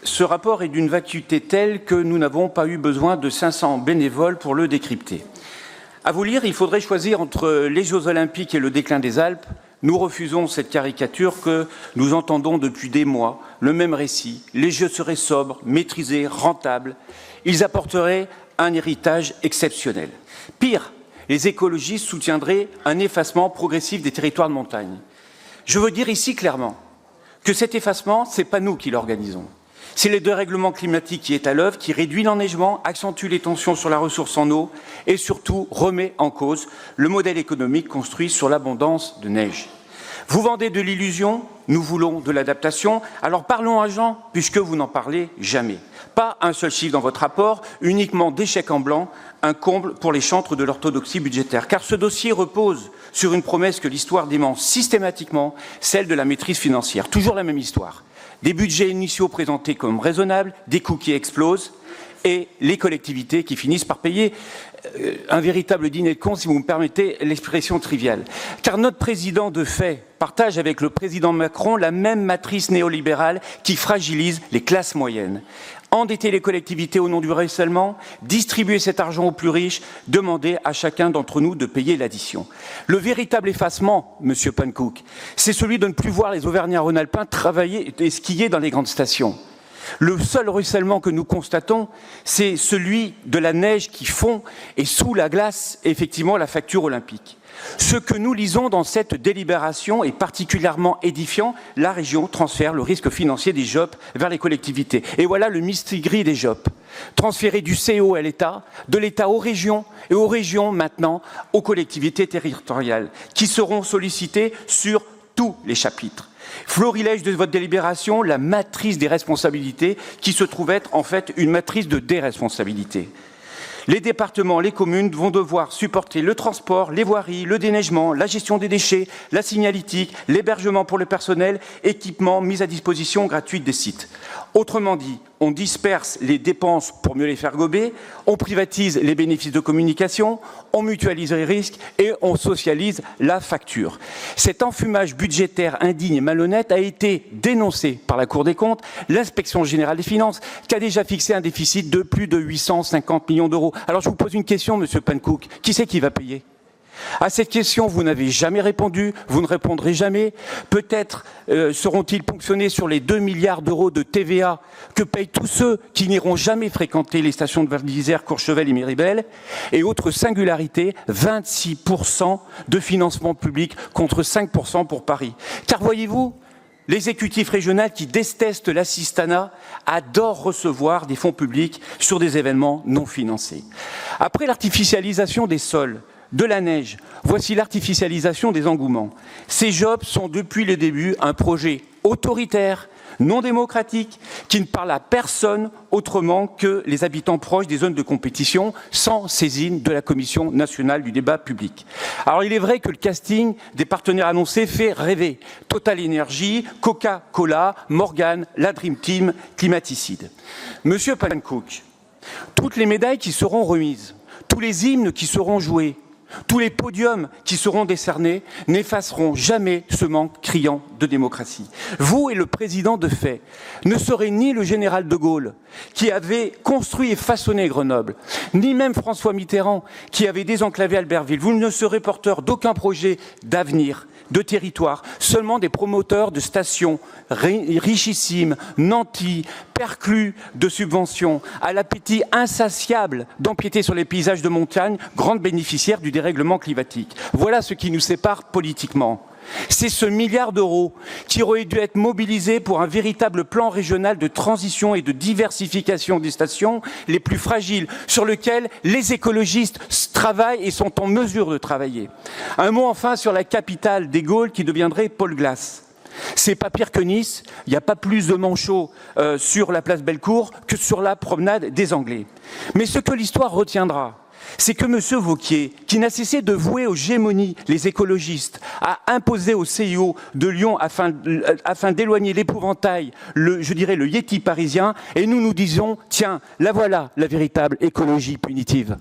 ce rapport est d'une vacuité telle que nous n'avons pas eu besoin de 500 bénévoles pour le décrypter. À vous lire, il faudrait choisir entre les Jeux Olympiques et le déclin des Alpes. Nous refusons cette caricature que nous entendons depuis des mois, le même récit. Les Jeux seraient sobres, maîtrisés, rentables. Ils apporteraient un héritage exceptionnel. Pire, les écologistes soutiendraient un effacement progressif des territoires de montagne. Je veux dire ici clairement que cet effacement, ce n'est pas nous qui l'organisons. C'est le dérèglement climatique qui est à l'œuvre, qui réduit l'enneigement, accentue les tensions sur la ressource en eau et surtout remet en cause le modèle économique construit sur l'abondance de neige. Vous vendez de l'illusion, nous voulons de l'adaptation. Alors parlons argent, puisque vous n'en parlez jamais. Pas un seul chiffre dans votre rapport, uniquement des chèques en blanc, un comble pour les chantres de l'orthodoxie budgétaire. Car ce dossier repose sur une promesse que l'histoire dément systématiquement, celle de la maîtrise financière. Toujours la même histoire. Des budgets initiaux présentés comme raisonnables, des coûts qui explosent et les collectivités qui finissent par payer un véritable dîner de cons, si vous me permettez l'expression triviale. Car notre président de fait partage avec le président Macron la même matrice néolibérale qui fragilise les classes moyennes. Endetter les collectivités au nom du ruissellement, distribuer cet argent aux plus riches, demander à chacun d'entre nous de payer l'addition. Le véritable effacement, Monsieur Pankouk, c'est celui de ne plus voir les Auvergnats-Rhône-Alpins travailler et skier dans les grandes stations. Le seul ruissellement que nous constatons, c'est celui de la neige qui fond et sous la glace, effectivement, la facture olympique. Ce que nous lisons dans cette délibération est particulièrement édifiant. La région transfère le risque financier des JOP vers les collectivités. Et voilà le mistigris des JOP. Transférer du CO à l'État, de l'État aux régions, et aux régions maintenant aux collectivités territoriales, qui seront sollicitées sur tous les chapitres. Florilège de votre délibération, la matrice des responsabilités qui se trouve être en fait une matrice de déresponsabilité. Les départements, les communes vont devoir supporter le transport, les voiries, le déneigement, la gestion des déchets, la signalétique, l'hébergement pour le personnel, équipement, mise à disposition gratuite des sites. Autrement dit, on disperse les dépenses pour mieux les faire gober, on privatise les bénéfices de communication, on mutualise les risques et on socialise la facture. Cet enfumage budgétaire indigne et malhonnête a été dénoncé par la Cour des comptes, l'Inspection générale des finances, qui a déjà fixé un déficit de plus de 850 millions d'euros. Alors je vous pose une question, Monsieur Pankouk, qui c'est qui va payer ? À cette question, vous n'avez jamais répondu, vous ne répondrez jamais. Peut-être seront-ils ponctionnés sur les 2 milliards d'euros de TVA que payent tous ceux qui n'iront jamais fréquenter les stations de Val d'Isère, Courchevel et Méribel. Et autre singularité, 26% de financement public contre 5% pour Paris. Car voyez-vous, l'exécutif régional qui déteste l'assistanat adore recevoir des fonds publics sur des événements non financés. Après l'artificialisation des sols, de la neige, voici l'artificialisation des engouements. Ces JOP sont depuis le début un projet autoritaire, non démocratique, qui ne parle à personne autrement que les habitants proches des zones de compétition, sans saisine de la Commission nationale du débat public. Alors il est vrai que le casting des partenaires annoncés fait rêver. Total Énergie, Coca-Cola, Morgan, la Dream Team, climaticide. Monsieur Pankouk, toutes les médailles qui seront remises, tous les hymnes qui seront joués, tous les podiums qui seront décernés n'effaceront jamais ce manque criant de démocratie. Vous et le président de fait ne serez ni le général de Gaulle qui avait construit et façonné Grenoble, ni même François Mitterrand qui avait désenclavé Albertville. Vous ne serez porteur d'aucun projet d'avenir, de territoire, seulement des promoteurs de stations richissimes, nantis, perclus de subventions, à l'appétit insatiable d'empiéter sur les paysages de montagne, grandes bénéficiaires du dérèglement climatique. Voilà ce qui nous sépare politiquement. C'est ce milliard d'euros qui aurait dû être mobilisé pour un véritable plan régional de transition et de diversification des stations les plus fragiles, sur lequel les écologistes travaillent et sont en mesure de travailler. Un mot enfin sur la capitale des Gaules qui deviendrait Pôle Glace. C'est pas pire que Nice, il n'y a pas plus de manchots sur la place Bellecour que sur la promenade des Anglais. Mais ce que l'histoire retiendra, c'est que M. Wauquiez, qui n'a cessé de vouer aux gémonies les écologistes, a imposé au CIO de Lyon afin d'éloigner l'épouvantail, je dirais le Yéti parisien, et nous nous disons, tiens, la voilà la véritable écologie punitive.